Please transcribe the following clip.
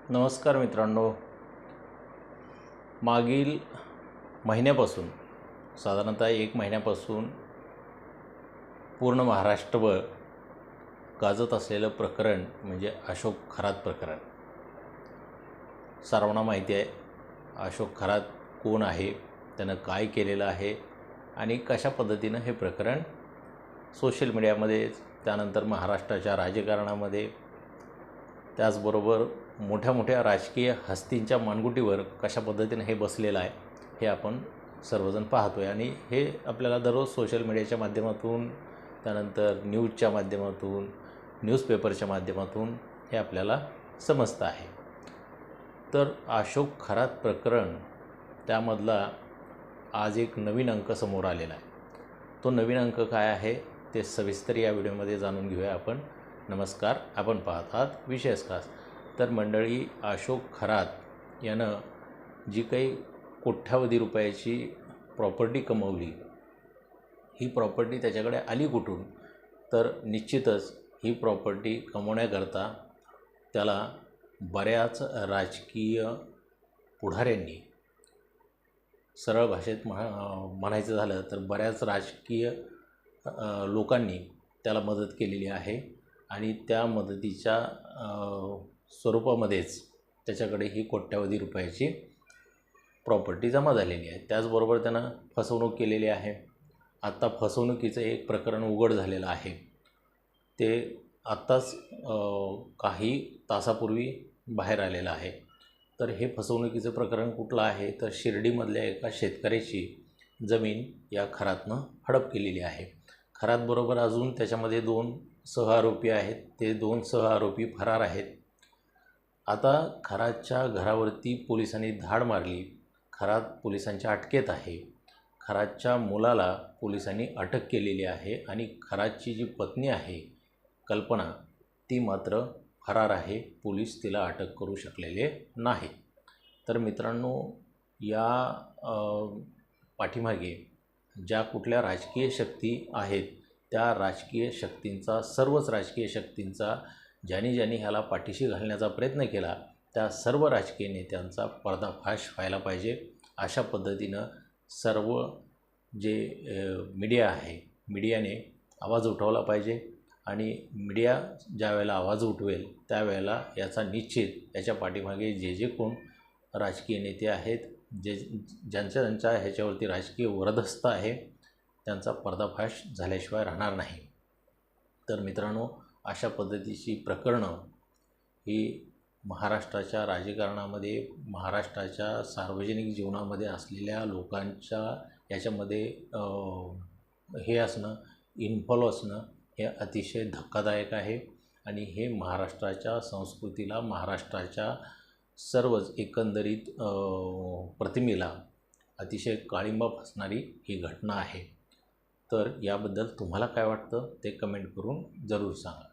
नमस्कार मित्रांनो, मागील महिन्यापासून साधारणतः 1 महिन्यापासून पूर्ण महाराष्ट्रभर गाजत असलेलं प्रकरण म्हणजे अशोक खरात प्रकरण. सर्वांना माहिती आहे अशोक खरात कोण आहे, त्यानं काय केलेलं आहे आणि कशा पद्धतीनं हे प्रकरण सोशल मीडियामध्ये, त्यानंतर महाराष्ट्राच्या राजकारणामध्ये, त्याचबरोबर मोठ्या मोठ्या राजकीय हस्तींच्या मानगुटीवर कशा पद्धतीने हे बसलेलं आहे हे आपण सर्वजण पाहतो आहे. आणि हे आपल्याला दररोज सोशल मीडियाच्या माध्यमातून, त्यानंतर न्यूजच्या माध्यमातून, न्यूजपेपरच्या माध्यमातून हे आपल्याला समजतं आहे. तर अशोक खरात प्रकरण त्यामधला आज एक नवीन अंक समोर आलेला आहे. तो नवीन अंक काय आहे ते सविस्तर या व्हिडिओमध्ये जाणून घेऊया आपण. नमस्कार, आपण पाहत आहात विशेष खास. तर मंडळी, अशोक खरात यानं जी काही कोट्यावधी रुपयाची प्रॉपर्टी कमवली, ही प्रॉपर्टी त्याच्याकडे आली कुठून? तर निश्चितच ही प्रॉपर्टी कमवण्याकरता त्याला बऱ्याच राजकीय पुढाऱ्यांनी, सरळ भाषेत म्हणायचं झालं तर बऱ्याच राजकीय लोकांनी त्याला मदत केलेली आहे. आणि त्या मदतीच्या स्वरूपामध्येच त्याच्याकडे ही कोट्यावधी रुपयाची प्रॉपर्टी जमा झालेली आहे. त्याचबरोबर त्यानं फसवणूक केलेली आहे. आत्ता फसवणुकीचं एक प्रकरण उघड झालेलं आहे. ते आत्ताच काही तासापूर्वी बाहेर आलेलं आहे. तर हे फसवणुकीचं प्रकरण कुठलं आहे तर शिर्डीमधल्या एका शेतकऱ्याची जमीन या खरातनं हडप केलेली आहे. खरातबरोबर अजून त्याच्यामध्ये 2 सहआरोपी आहेत. ते 2 सहआरोपी फरार आहेत. आता खरातच्या घरावरती पोलिसांनी धाड मारली. खरात पोलिसांच्या अटकेत आहे. खरातच्या मुलाला पोलिसांनी अटक केलेली आहे. आणि खरातची जी पत्नी आहे कल्पना, ती मात्र फरार आहे. पोलीस तिला अटक करू शकलेले नाही. तर मित्रांनो, या पाठीमागे ज्या कुठल्या राजकीय शक्ती आहेत, त्या राजकीय शक्तींचा, सर्वच राजकीय शक्तींचा, ज्यांनी ह्याला पाठीशी घालण्याचा प्रयत्न केला, त्या सर्व राजकीय नेत्यांचा पर्दाफाश व्हायला पाहिजे. अशा पद्धतीनं सर्व जे मीडिया आहे, मीडियाने आवाज उठवला पाहिजे. आणि मीडिया ज्या वेळेला आवाज उठवेल त्यावेळेला याचा निश्चित याच्या पाठीमागे जे कोण राजकीय नेते आहेत, ज्यांच्या ह्याच्यावरती राजकीय वरदहस्त आहे, त्यांचा पर्दाफाश झाल्याशिवाय राहणार नाही. तर मित्रांनो, अशा पद्धतीची प्रकरणं ही महाराष्ट्राच्या राजकारणामध्ये, महाराष्ट्राच्या सार्वजनिक जीवनामध्ये असलेल्या लोकांच्या याच्यामध्ये हे असणं, इन्व्हॉल्व असणं हे अतिशय धक्कादायक आहे. आणि हे महाराष्ट्राच्या संस्कृतीला, महाराष्ट्राच्या सर्वच एकंदरीत प्रतिमेला अतिशय काळिंबा फासणारी ही घटना आहे. तर याबद्दल तुम्हाला काय वाटतं ते कमेंट करून जरूर सांगा.